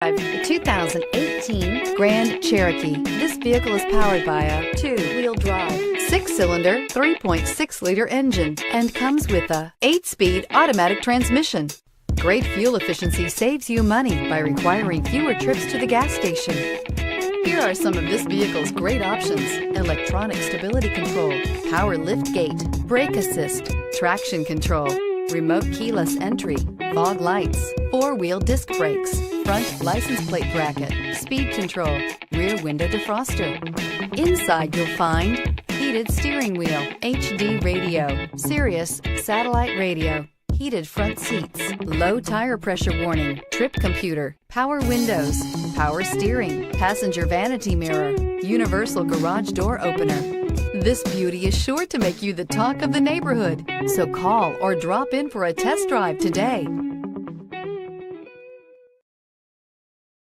The 2018 Grand Cherokee. This vehicle is powered by a two-wheel drive, 6-cylinder, 3.6-liter engine, and comes with a 8-speed automatic transmission. Great fuel efficiency saves you money by requiring fewer trips to the gas station. Here are some of this vehicle's great options: electronic stability control, power lift gate, brake assist, traction control, remote keyless entry, fog lights, 4-wheel disc brakes, front license plate bracket, speed control, rear window defroster. Inside you'll find heated steering wheel, HD radio, Sirius satellite radio, heated front seats, low tire pressure warning, trip computer, power windows, power steering, passenger vanity mirror, universal garage door opener. This beauty is sure to make you the talk of the neighborhood, so call or drop in for a test drive today.